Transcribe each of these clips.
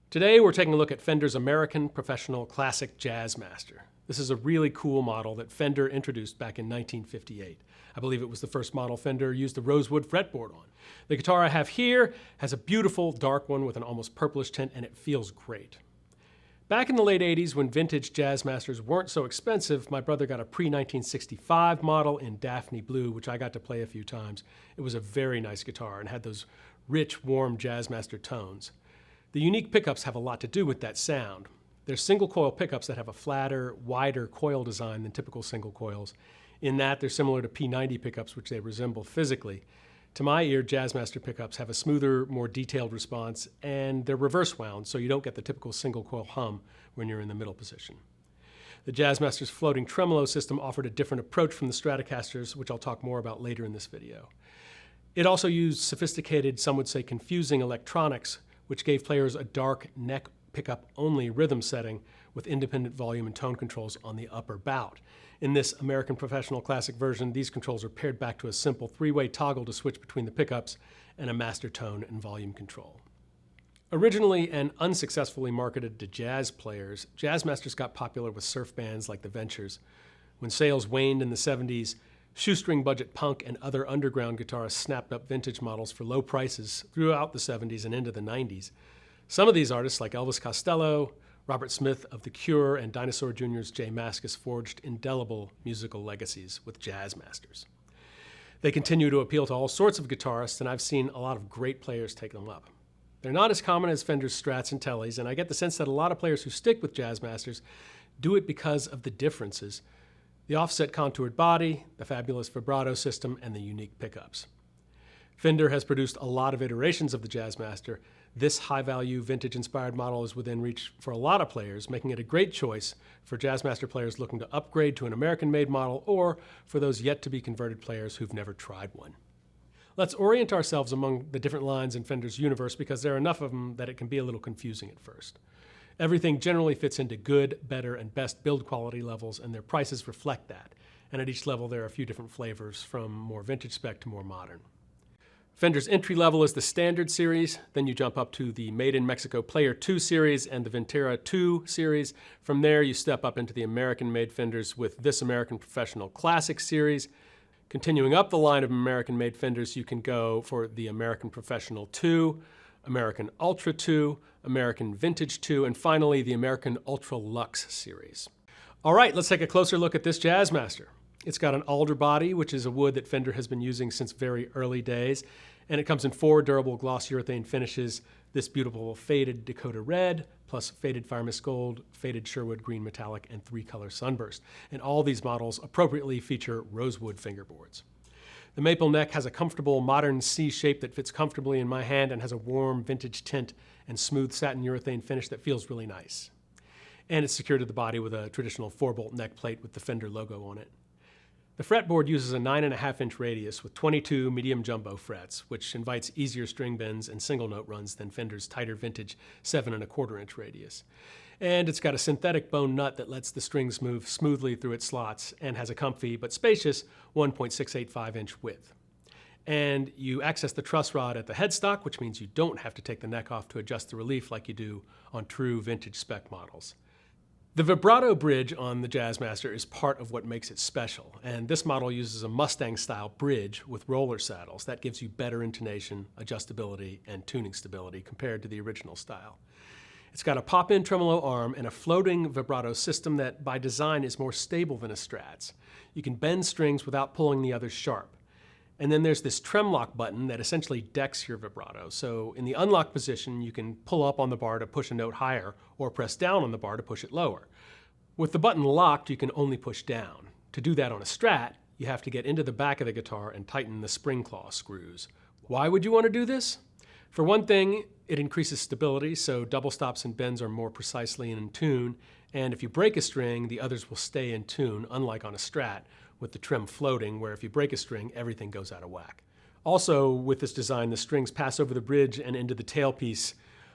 Today we're taking a look at Fender's American Professional Classic Jazzmaster. This is a really cool model that Fender introduced back in 1958. I believe it was the first model Fender used the rosewood fretboard on. The guitar I have here has a beautiful dark one with an almost purplish tint, and it feels great. Back in the late 80s, when vintage Jazzmasters weren't so expensive, my brother got a pre-1965 model in Daphne Blue, which I got to play a few times. It was a very nice guitar and had those rich, warm Jazzmaster tones. The unique pickups have a lot to do with that sound. They're single coil pickups that have a flatter, wider coil design than typical single coils. In that, they're similar to P90 pickups, which they resemble physically. To my ear, Jazzmaster pickups have a smoother, more detailed response, and they're reverse wound, so you don't get the typical single coil hum when you're in the middle position. The Jazzmaster's floating tremolo system offered a different approach from the Stratocasters, which I'll talk more about later in this video. It also used sophisticated, some would say confusing electronics, which gave players a dark neck pickup only rhythm setting with independent volume and tone controls on the upper bout. In this American Professional Classic version, these controls are paired back to a simple three-way toggle to switch between the pickups and a master tone and volume control. Originally and unsuccessfully marketed to jazz players, Jazzmasters got popular with surf bands like the Ventures. When sales waned in the 70s, shoestring budget punk and other underground guitarists snapped up vintage models for low prices throughout the 70s and into the 90s. Some of these artists, like Elvis Costello, Robert Smith of The Cure, and Dinosaur Jr.'s Jay Mascis, forged indelible musical legacies with Jazzmasters. They continue to appeal to all sorts of guitarists, and I've seen a lot of great players take them up. They're not as common as Fender's Strats and Tellys, and I get the sense that a lot of players who stick with Jazzmasters do it because of the differences: the offset contoured body, the fabulous vibrato system, and the unique pickups. Fender has produced a lot of iterations of the Jazzmaster. This high-value, vintage-inspired model is within reach for a lot of players, making it a great choice for Jazzmaster players looking to upgrade to an American-made model, or for those yet-to-be converted players who've never tried one. Let's orient ourselves among the different lines in Fender's universe, because there are enough of them that it can be a little confusing at first. Everything generally fits into good, better, and best build quality levels, and their prices reflect that. And at each level, there are a few different flavors, from more vintage spec to more modern. Fender's entry level is the Standard series, then you jump up to the Made in Mexico Player 2 series and the Ventera 2 series. From there, you step up into the American-made Fenders with this American Professional Classic series. Continuing up the line of American-made Fenders, you can go for the American Professional 2, American Ultra 2, American Vintage 2, and finally the American Ultra Luxe series. All right, let's take a closer look at this Jazzmaster. It's got an alder body, which is a wood that Fender has been using since very early days, and it comes in 4 durable gloss urethane finishes: this beautiful faded Dakota Red, plus faded Fire Mist Gold, faded Sherwood Green Metallic, and 3-color Sunburst. And all these models appropriately feature rosewood fingerboards. The maple neck has a comfortable modern C shape that fits comfortably in my hand and has a warm vintage tint and smooth satin urethane finish that feels really nice. And it's secured to the body with a traditional 4-bolt neck plate with the Fender logo on it. The fretboard uses a 9.5-inch radius with 22 medium jumbo frets, which invites easier string bends and single note runs than Fender's tighter vintage 7.25-inch radius. And it's got a synthetic bone nut that lets the strings move smoothly through its slots and has a comfy but spacious 1.685-inch width. And you access the truss rod at the headstock, which means you don't have to take the neck off to adjust the relief like you do on true vintage spec models. The vibrato bridge on the Jazzmaster is part of what makes it special, and this model uses a Mustang-style bridge with roller saddles. That gives you better intonation, adjustability, and tuning stability compared to the original style. It's got a pop-in tremolo arm and a floating vibrato system that, by design, is more stable than a Strats. You can bend strings without pulling the others sharp. And then there's this trem lock button that essentially decks your vibrato. So in the unlocked position, you can pull up on the bar to push a note higher or press down on the bar to push it lower. With the button locked, you can only push down. To do that on a Strat, you have to get into the back of the guitar and tighten the spring claw screws. Why would you want to do this? For one thing, it increases stability, so double stops and bends are more precisely in tune, and if you break a string, the others will stay in tune, unlike on a Strat, with the trem floating, where if you break a string, everything goes out of whack. Also, with this design, the strings pass over the bridge and into the tailpiece,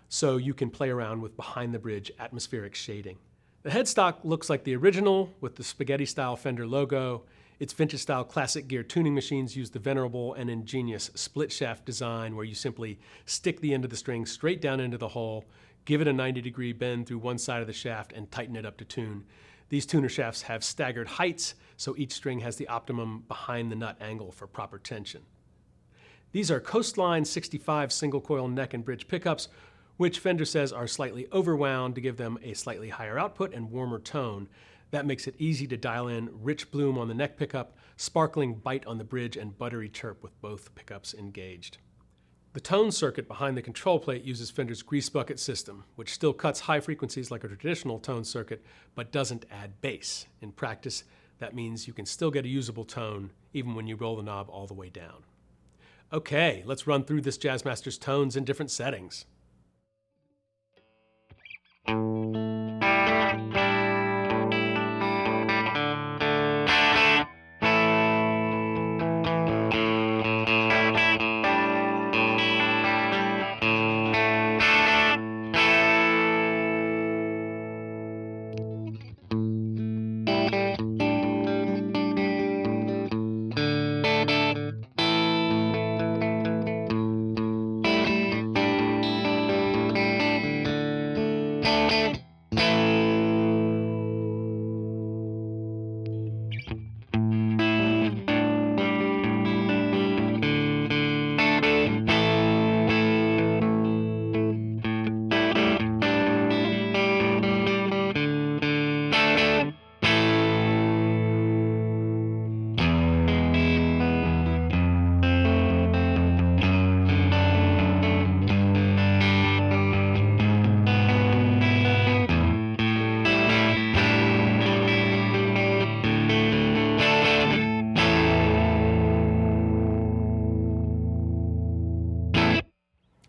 so you can play around with behind-the-bridge atmospheric shading. The headstock looks like the original, with the spaghetti-style Fender logo. Its vintage-style classic gear tuning machines use the venerable and ingenious split-shaft design where you simply stick the end of the string straight down into the hole, give it a 90-degree bend through one side of the shaft, and tighten it up to tune. These tuner shafts have staggered heights, so each string has the optimum behind-the-nut angle for proper tension. These are Coastline 65 single-coil neck and bridge pickups, which Fender says are slightly overwound to give them a slightly higher output and warmer tone. That makes it easy to dial in rich bloom on the neck pickup, sparkling bite on the bridge, and buttery chirp with both pickups engaged. The tone circuit behind the control plate uses Fender's Greasebucket system, which still cuts high frequencies like a traditional tone circuit, but doesn't add bass. In practice, that means you can still get a usable tone even when you roll the knob all the way down. Okay, let's run through this Jazzmaster's tones in different settings.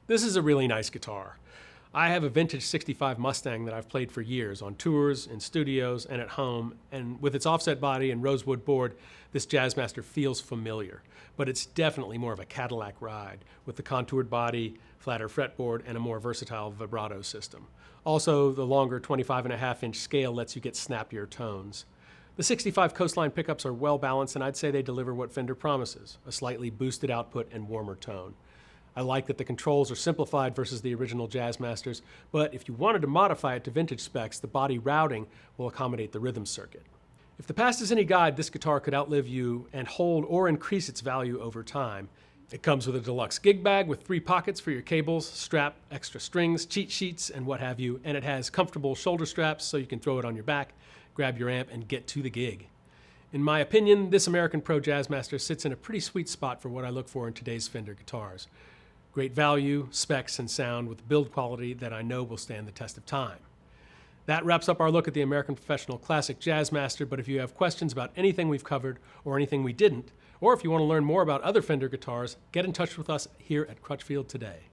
This is a really nice guitar. I have a vintage 65 Mustang that I've played for years on tours, in studios, and at home, and with its offset body and rosewood board, this Jazzmaster feels familiar, but it's definitely more of a Cadillac ride with the contoured body, flatter fretboard, and a more versatile vibrato system. Also, the longer 25.5-inch scale lets you get snappier tones. The 65 Coastline pickups are well balanced, and I'd say they deliver what Fender promises, a slightly boosted output and warmer tone. I like that the controls are simplified versus the original Jazzmasters, but if you wanted to modify it to vintage specs, the body routing will accommodate the rhythm circuit. If the past is any guide, this guitar could outlive you and hold or increase its value over time. It comes with a deluxe gig bag with 3 pockets for your cables, strap, extra strings, cheat sheets, and what have you, and it has comfortable shoulder straps so you can throw it on your back, grab your amp, and get to the gig. In my opinion, this American Pro Jazzmaster sits in a pretty sweet spot for what I look for in today's Fender guitars. Great value, specs, and sound with build quality that I know will stand the test of time. That wraps up our look at the American Professional Classic Jazzmaster, but if you have questions about anything we've covered or anything we didn't, or if you want to learn more about other Fender guitars, get in touch with us here at Crutchfield today.